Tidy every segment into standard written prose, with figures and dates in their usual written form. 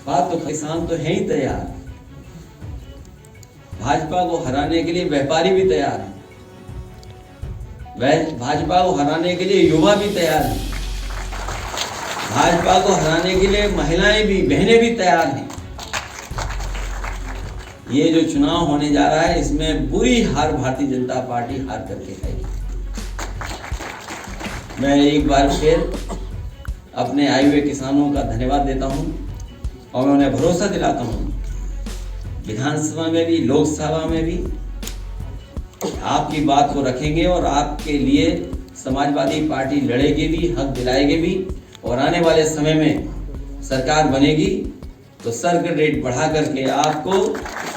बात तो किसान तो है ही तैयार, भाजपा को हराने के लिए व्यापारी भी तैयार हैं, भाजपा को हराने के लिए युवा भी तैयार हैं, भाजपा को हराने के लिए महिलाएं भी, बहनें भी तैयार हैं। ये जो चुनाव होने जा रहा है इसमें बुरी हार भारतीय जनता पार्टी हार करके आएगी। मैं एक बार फिर अपने आए हुए किसानों का धन्यवाद देता हूं और मैं उन्हें भरोसा दिलाता हूं, विधानसभा में भी लोकसभा में भी आपकी बात को रखेंगे और आपके लिए समाजवादी पार्टी लड़ेगी भी, हक दिलाएगी भी, और आने वाले समय में सरकार बनेगी तो सर्किट रेट बढ़ा करके आपको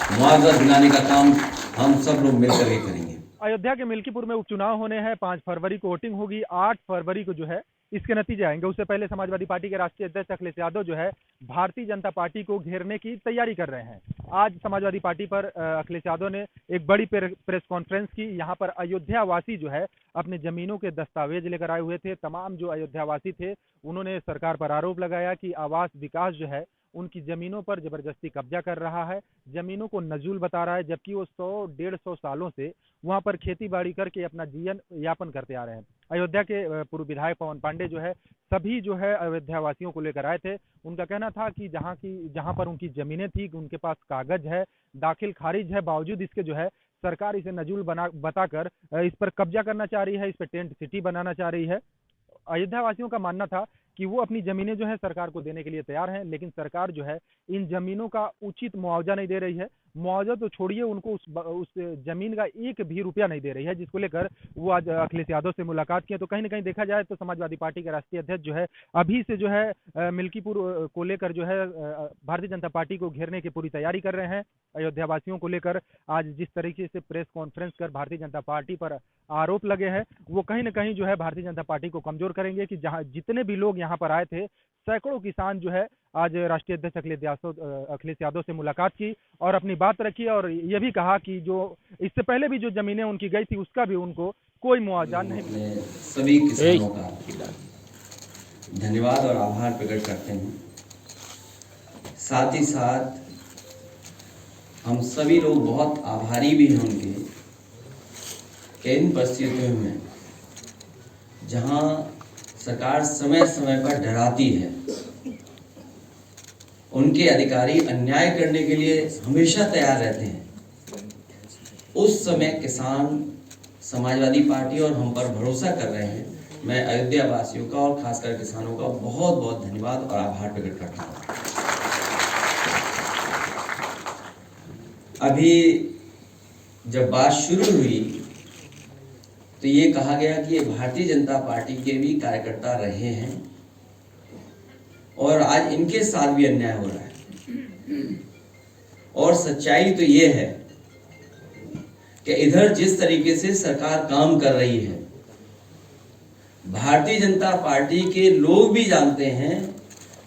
मुआवजा दिलाने का काम हम सब लोग मिलकर के करेंगे। अयोध्या के मिल्कीपुर में उपचुनाव होने हैं, 5 फरवरी को वोटिंग होगी, 8 फरवरी को जो है इसके नतीजे आएंगे। उससे पहले समाजवादी पार्टी के राष्ट्रीय अध्यक्ष अखिलेश यादव जो है भारतीय जनता पार्टी को घेरने की तैयारी कर रहे हैं। आज समाजवादी पार्टी पर अखिलेश यादव ने एक बड़ी प्रेस कॉन्फ्रेंस की। यहाँ पर अयोध्या वासी जो है अपने जमीनों के दस्तावेज लेकर आए हुए थे। तमाम जो अयोध्या वासी थे उन्होंने सरकार पर आरोप लगाया कि आवास विकास जो है उनकी जमीनों पर जबरदस्ती कब्जा कर रहा है, जमीनों को नजूल बता रहा है, जबकि वो 100-150 सालों से वहां पर खेती बाड़ी करके अपना जीवन यापन करते आ रहे हैं। अयोध्या के पूर्व विधायक पवन पांडे जो है सभी जो है अयोध्या वासियों को लेकर आए थे। उनका कहना था कि जहां पर उनकी जमीनें थी उनके पास कागज है, दाखिल खारिज है, बावजूद इसके जो है सरकार इसे नजूल बताकर इस पर कब्जा करना चाह रही है, इस पर टेंट सिटी बनाना चाह रही है। अयोध्या वासियों का मानना था कि वो अपनी जमीनें जो है सरकार को देने के लिए तैयार हैं, लेकिन सरकार जो है इन जमीनों का उचित मुआवजा नहीं दे रही है। मुआवजा तो छोड़िए, उनको उस जमीन का एक भी रुपया नहीं दे रही है, जिसको लेकर वो आज अखिलेश यादव से मुलाकात की है। तो कहीं ना कहीं देखा जाए तो समाजवादी पार्टी के राष्ट्रीय अध्यक्ष जो है अभी से जो है मिल्कीपुर को लेकर जो है भारतीय जनता पार्टी को घेरने की पूरी तैयारी कर रहे हैं। अयोध्या वासियों को लेकर आज जिस तरीके से प्रेस कॉन्फ्रेंस कर भारतीय जनता पार्टी पर आरोप लगे हैं वो कहीं ना कहीं जो है भारतीय जनता पार्टी को कमजोर करेंगे। कि जहां जितने भी लोग यहाँ पर आए थे, सैकड़ों किसान जो है आज राष्ट्रीय अध्यक्ष अखिलेश यादव से मुलाकात की और अपनी बात रखी और ये भी कहा कि जो इससे पहले भी जो जमीनें उनकी गई थी उसका भी उनको कोई मुआवजा नहीं मिला। सभी किसानों का धन्यवाद और आभार प्रकट करते हैं। साथ ही साथ हम सभी लोग बहुत आभारी भी हैं उनके कि इन परिस्थितियों में जहां सरकार समय समय पर डराती है, उनके अधिकारी अन्याय करने के लिए हमेशा तैयार रहते हैं, उस समय किसान समाजवादी पार्टी और हम पर भरोसा कर रहे हैं। मैं अयोध्या वासियों का और खासकर किसानों का बहुत बहुत धन्यवाद और आभार प्रकट करता हूं। अभी जब बात शुरू हुई तो ये कहा गया कि ये भारतीय जनता पार्टी के भी कार्यकर्ता रहे हैं और आज इनके साथ भी अन्याय हो रहा है। और सच्चाई तो ये है कि इधर जिस तरीके से सरकार काम कर रही है, भारतीय जनता पार्टी के लोग भी जानते हैं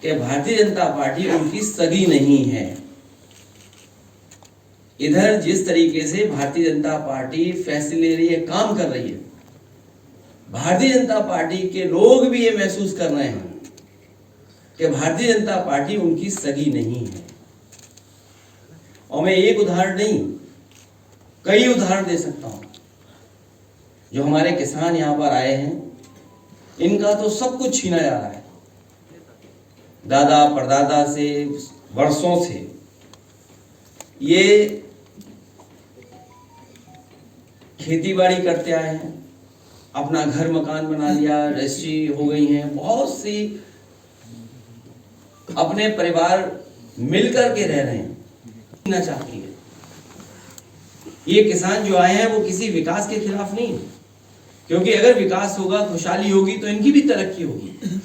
कि भारतीय जनता पार्टी उनकी सगी नहीं है। इधर जिस तरीके से भारतीय जनता पार्टी फैसले ले रही है, काम कर रही है, भारतीय जनता पार्टी के लोग भी ये महसूस कर रहे हैं कि भारतीय जनता पार्टी उनकी सगी नहीं है। और मैं एक उदाहरण नहीं, कई उदाहरण दे सकता हूं। जो हमारे किसान यहां पर आए हैं, इनका तो सब कुछ छीना जा रहा है। दादा परदादा से वर्षों से ये खेती बाड़ी करते आए हैं, अपना घर मकान बना लिया, रजिस्ट्री हो गई हैं, बहुत सी अपने परिवार मिलकर के रह रहे हैं, ना चाहती है। ये किसान जो आए हैं वो किसी विकास के खिलाफ नहीं, क्योंकि अगर विकास होगा, खुशहाली होगी तो इनकी भी तरक्की होगी।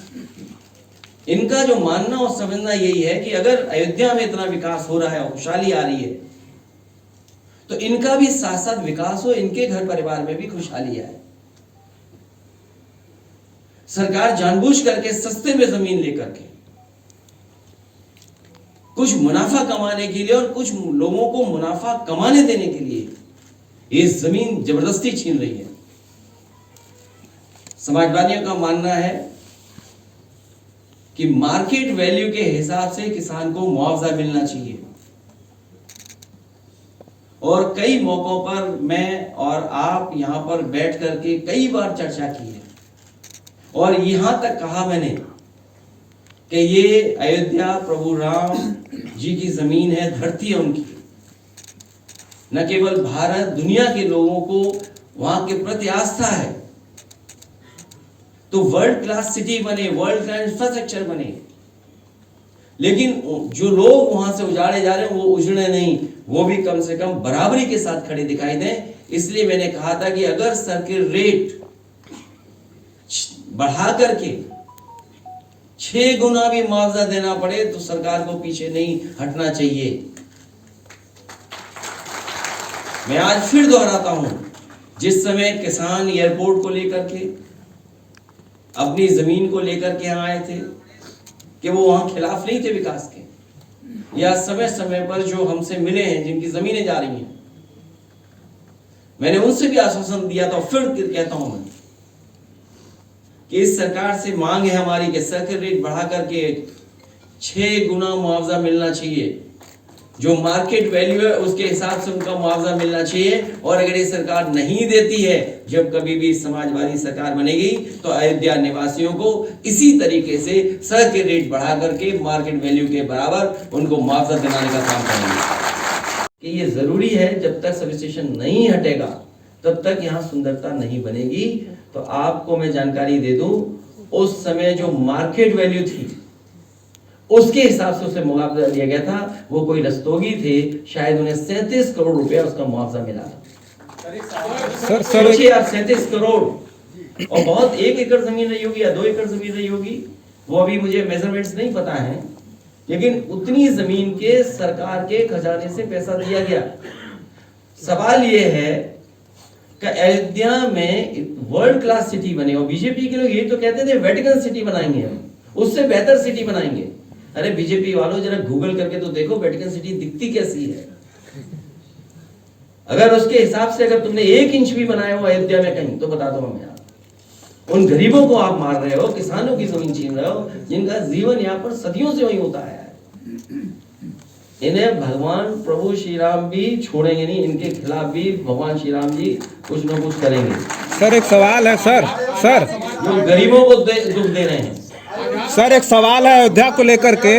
इनका जो मानना और समझना यही है कि अगर अयोध्या में इतना विकास हो रहा है और खुशहाली आ रही है तो इनका भी साथ साथ विकास हो, इनके घर परिवार में भी खुशहाली आए। सरकार जानबूझ करके सस्ते में जमीन लेकर के कुछ मुनाफा कमाने के लिए और कुछ लोगों को मुनाफा कमाने देने के लिए ये जमीन जबरदस्ती छीन रही है। समाजवादियों का मानना है कि मार्केट वैल्यू के हिसाब से किसान को मुआवजा मिलना चाहिए। और कई मौकों पर मैं और आप यहां पर बैठ करके कई बार चर्चा की है और यहां तक कहा मैंने कि ये अयोध्या प्रभु राम जी की जमीन है, धरती है उनकी। न केवल भारत, दुनिया के लोगों को वहां के प्रति आस्था है, तो वर्ल्ड क्लास सिटी बने, वर्ल्ड क्लास इंफ्रास्ट्रक्चर बने, लेकिन जो लोग वहां से उजाड़े जा रहे हैं वो उजड़े नहीं, वो भी कम से कम बराबरी के साथ खड़े दिखाई दें। इसलिए मैंने कहा था कि अगर सर्किट रेट बढ़ा करके 6 गुना भी मुआवजा देना पड़े तो सरकार को पीछे नहीं हटना चाहिए। मैं आज फिर दोहराता हूं, जिस समय किसान एयरपोर्ट को लेकर के, अपनी जमीन को लेकर के यहां आए थे, कि वो वहां खिलाफ नहीं थे विकास के, या समय समय पर जो हमसे मिले हैं जिनकी जमीनें जा रही हैं, मैंने उनसे भी आश्वासन दिया था। फिर कहता हूं मैं कि इस सरकार से मांग है हमारी कि सर्किट रेट बढ़ा करके 6 गुना मुआवजा मिलना चाहिए, जो मार्केट वैल्यू है उसके हिसाब से उनका मुआवजा मिलना चाहिए। और अगर ये सरकार नहीं देती है, जब कभी भी समाजवादी सरकार बनेगी तो अयोध्या निवासियों को इसी तरीके से सर्किट रेट बढ़ा करके मार्केट वैल्यू के बराबर उनको मुआवजा दिलाने का काम करेंगे। कि ये जरूरी है, जब तक सब स्टेशन नहीं हटेगा तब तक यहाँ सुंदरता नहीं बनेगी। तो आपको मैं जानकारी दे दूं, उस समय जो मार्केट वैल्यू थी उसके हिसाब से उसे मुआवजा दिया गया था। वो कोई रस्तोगी थे, शायद उन्हें 37 करोड़ रुपया उसका मुआवजा मिला था। सोचिए आप, 37 करोड़, और बहुत 1 एकड़ जमीन रही होगी या 2 एकड़ जमीन रही होगी, वो अभी मुझे मेजरमेंट्स नहीं पता है, लेकिन उतनी जमीन के सरकार के खजाने से पैसा दिया गया। सवाल ये है कि अयोध्या में वर्ल्ड क्लास सिटी बने, और बीजेपी के लोग ये तो कहते थे वेटिकन सिटी बनाएंगे, हम उससे बेहतर सिटी बनाएंगे। अरे बीजेपी वालों, जरा गूगल करके तो देखो वेटिकन सिटी दिखती कैसी है। अगर उसके हिसाब से अगर तुमने 1 इंच भी बनाया हो अयोध्या में कहीं, तो बता दो हमें। आप उन गरीबों को आप मार रहे हो, किसानों की जमीन छीन रहे हो, जिनका जीवन यहाँ पर सदियों से वही होता है। इन्हें भगवान प्रभु श्री राम भी छोड़ेंगे नहीं, इनके खिलाफ भी भगवान श्री राम जी कुछ न कुछ करेंगे। सर एक सवाल है सर जो गरीबों को दुख दे रहे हैं। सर एक सवाल है अयोध्या को लेकर के,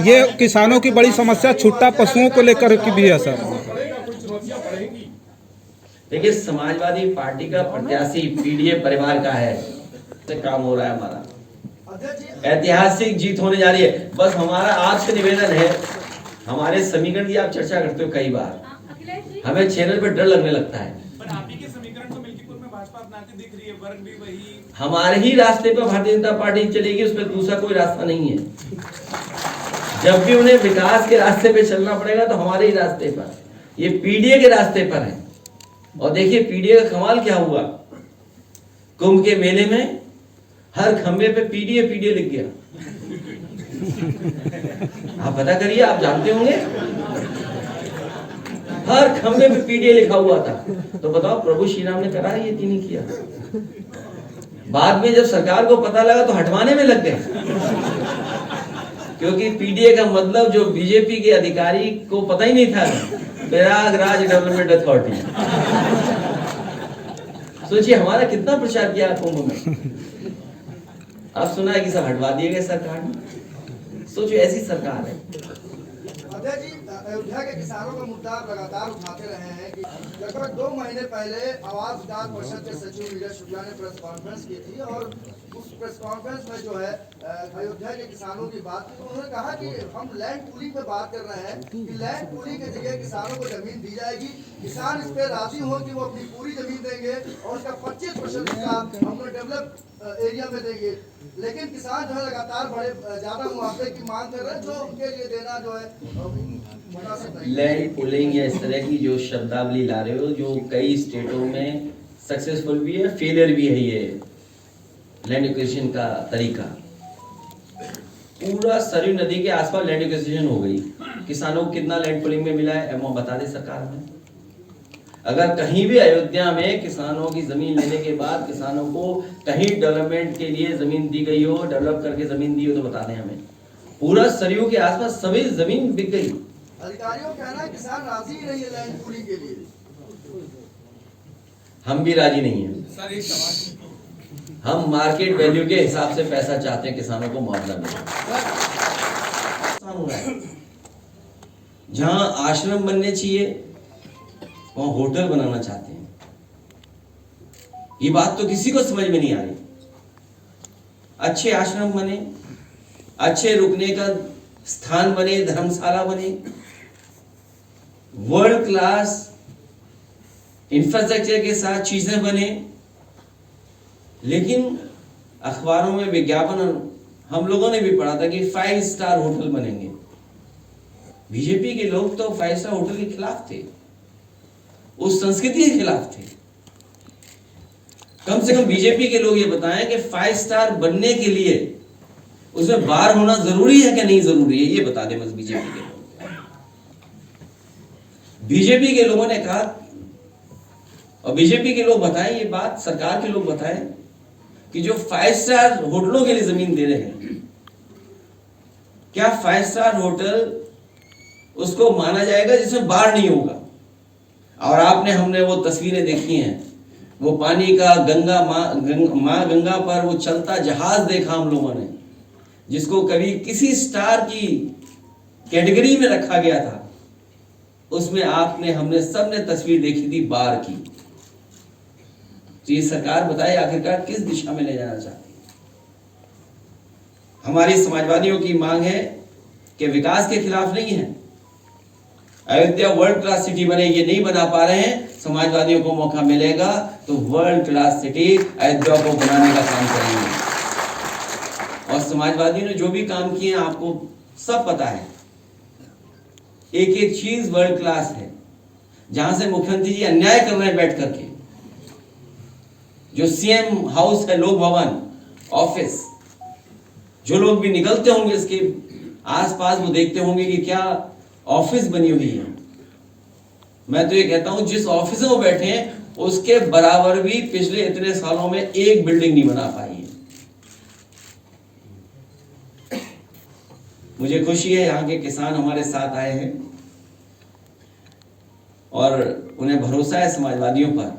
ये किसानों की बड़ी समस्या छुट्टा पशुओं को लेकर की भी है सर। देखिए, समाजवादी पार्टी का प्रत्याशी पीडीए परिवार का है, काम हो रहा है हमारा, ऐतिहासिक जीत होने जा रही है। बस हमारा आपसे निवेदन है, हमारे समीकरण की आप चर्चा करते हो कई बार, हमें चैनल पे डर लगने लगता है। हमारे ही रास्ते पर भारतीय जनता पार्टी चलेगी, उस पर दूसरा कोई रास्ता नहीं है। जब भी उन्हें विकास के रास्ते पे चलना पड़ेगा तो हमारे ही रास्ते पर, ये पीडीए के रास्ते पर है। और देखिए पीडीए का कमाल क्या हुआ, कुंभ के मेले में हर खंबे पे पीडीए पीडीए लिख गया। आप पता करिए, आप जानते होंगे, हर खंबे पे पीडीए लिखा हुआ था। तो बताओ प्रभु श्री राम ने करा ये कि नहीं किया? बाद में जब सरकार को पता लगा तो हटवाने में लग गए, क्योंकि पीडीए का मतलब जो बीजेपी के अधिकारी को पता ही नहीं था, प्रयागराज डेवलपमेंट अथॉरिटी। सोचिए हमारा कितना प्रचार किया कुंभ में, अब सुना है कि सब हटवा दिए गए सरकार ने। सोचिए ऐसी सरकार है। अध्यक्ष जी, अयोध्या के किसानों का मुद्दा लगातार उठाते रहे हैं कि लगभग 2 महीने पहले आवास विकास परिषद के सचिव नीरज शुक्ला ने प्रेस कॉन्फ्रेंस की थी, और उस प्रेस कॉन्फ्रेंस में जो है अयोध्या के किसानों की बात की, तो उन्होंने कहा कि हम लैंड पूलिंग पे बात कर रहे हैं कि लैंड पूलिंग की जगह किसानों को जमीन दी जाएगी, किसान इस पे राजी हो कि वो अपनी पूरी जमीन देंगे और उसका 25% हम लोग डेवलप एरिया में देंगे। लेकिन किसान जो है लगातार बड़े ज्यादा मुआवजे की मांग कर रहे हैं, जो उनके लिए देना जो है लैंड पुलिंग या इस तरह की जो शब्दावली ला रहे हो, जो कई स्टेटों में सक्सेसफुल भी है, फेलियर भी है। ये लैंड एक्विजिशन का तरीका, पूरा सरयू नदी के आसपास लैंड एक्विजिशन हो गई, किसानों को कितना लैंड पुलिंग में मिला है एमओ बता दे सरकार में। अगर कहीं भी अयोध्या में किसानों की जमीन लेने के बाद किसानों को कहीं डेवलपमेंट के लिए जमीन दी गई हो, डेवलप करके जमीन दी हो तो बता दें हमें। पूरा सरयू के आसपास सभी जमीन बिक गई। अधिकारियों का कहना है किसान राजी ही नहीं है लैंड पूलिंग के लिए। हम भी राजी नहीं है। हम मार्केट वैल्यू के हिसाब से पैसा चाहते हैं, किसानों को मुआवजा मिले। जहां आश्रम बनने चाहिए वहां होटल बनाना चाहते हैं। ये बात तो किसी को समझ में नहीं आ रही। अच्छे आश्रम बने, अच्छे रुकने का स्थान बने, धर्मशाला बने, वर्ल्ड क्लास इंफ्रास्ट्रक्चर के साथ चीजें बने, लेकिन अखबारों में विज्ञापन हम लोगों ने भी पढ़ा था कि 5 स्टार होटल बनेंगे। बीजेपी के लोग तो 5 स्टार होटल के खिलाफ थे, उस संस्कृति के खिलाफ थे। कम से कम बीजेपी के लोग ये बताएं कि 5 स्टार बनने के लिए उसमें बार होना जरूरी है कि नहीं जरूरी है, ये बता दें बस बीजेपी के लोग। बीजेपी के लोगों ने कहा, और बीजेपी के लोग बताएं ये बात, सरकार के लोग बताएं कि जो 5 स्टार होटलों के लिए जमीन दे रहे हैं, क्या 5 स्टार होटल उसको माना जाएगा जिसमें बाढ़ नहीं होगा? और हमने वो तस्वीरें देखी हैं, वो पानी का माँ गंगा पर वो चलता जहाज देखा हम लोगों ने, जिसको कभी किसी स्टार की कैटेगरी में रखा गया था। उसमें हमने सबने तस्वीर देखी थी बाढ़ की। तो ये सरकार बताए आखिरकार किस दिशा में ले जाना चाहती है? हमारी समाजवादियों की मांग है कि विकास के खिलाफ नहीं है। अयोध्या वर्ल्ड क्लास सिटी बने, ये नहीं बना पा रहे हैं, समाजवादियों को मौका मिलेगा तो वर्ल्ड क्लास सिटी अयोध्या को बनाने का काम करेंगे। और समाजवादियों ने जो भी काम किए हैं आपको सब पता है, एक एक चीज वर्ल्ड क्लास है। जहां से मुख्यमंत्री जी अन्याय कर रहे हैं बैठ करके, जो सीएम हाउस है, लोक भवन ऑफिस, जो लोग भी निकलते होंगे इसके आसपास वो देखते होंगे कि क्या ऑफिस बनी हुई है। मैं तो ये कहता हूं जिस ऑफिस में वो बैठे हैं उसके बराबर भी पिछले इतने सालों में एक बिल्डिंग नहीं बना पाई है। मुझे खुशी है यहाँ के किसान हमारे साथ आए हैं और उन्हें भरोसा है समाजवादियों पर।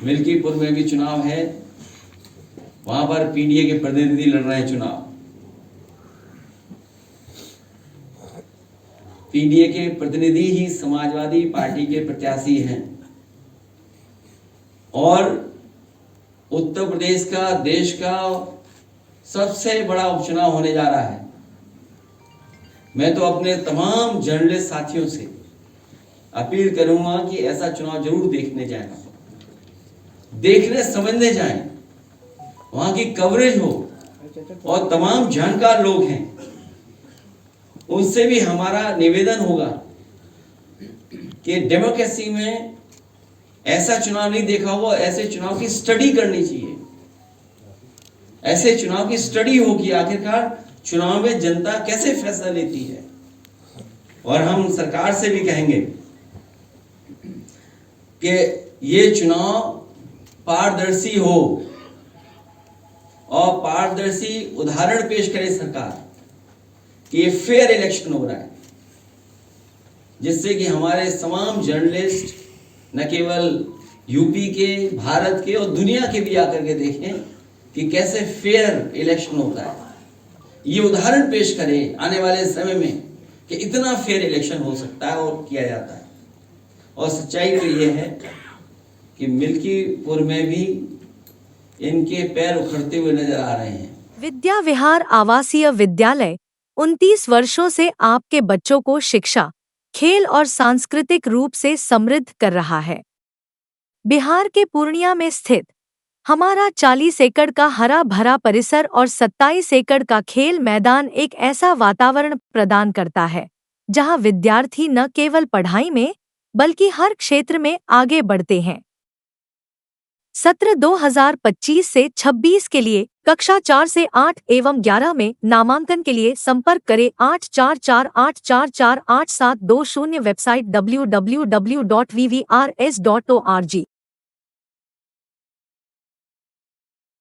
मिल्कीपुर में भी चुनाव है, वहां पर पीडीए के प्रतिनिधि लड़ रहे हैं चुनाव। पीडीए के प्रतिनिधि ही समाजवादी पार्टी के प्रत्याशी हैं और उत्तर प्रदेश का, देश का सबसे बड़ा उपचुनाव होने जा रहा है। मैं तो अपने तमाम जर्नलिस्ट साथियों से अपील करूंगा कि ऐसा चुनाव जरूर देखने जाएं, देखने समझने जाएं, वहां की कवरेज हो और तमाम जानकार लोग हैं उनसे भी हमारा निवेदन होगा कि डेमोक्रेसी में ऐसा चुनाव नहीं देखा हुआ, ऐसे चुनाव की स्टडी करनी चाहिए। ऐसे चुनाव की स्टडी होगी आखिरकार चुनाव में जनता कैसे फैसला लेती है। और हम सरकार से भी कहेंगे कि ये चुनाव पारदर्शी हो और पारदर्शी उदाहरण पेश करे सरकार कि ये फेयर इलेक्शन हो रहा है, जिससे कि हमारे तमाम जर्नलिस्ट न केवल यूपी के, भारत के और दुनिया के भी आकर के देखें कि कैसे फेयर इलेक्शन होता है। ये उदाहरण पेश करे आने वाले समय में कि इतना फेयर इलेक्शन हो सकता है और किया जाता है। और सच्चाई तो ये है कि मिल्कीपुर में भी इनके पैर उखड़ते हुए नजर आ रहे हैं। विद्या विहार आवासीय विद्यालय 29 वर्षों से आपके बच्चों को शिक्षा, खेल और सांस्कृतिक रूप से समृद्ध कर रहा है। बिहार के पूर्णिया में स्थित हमारा 40 एकड़ का हरा भरा परिसर और 27 एकड़ का खेल मैदान एक ऐसा वातावरण प्रदान करता है जहां विद्यार्थी न केवल पढ़ाई में बल्कि हर क्षेत्र में आगे बढ़ते हैं। सत्र 2025 से 26 के लिए कक्षा 4 से 8 एवं 11 में नामांकन के लिए संपर्क करें 8448448720 वेबसाइट www.vvrs.org।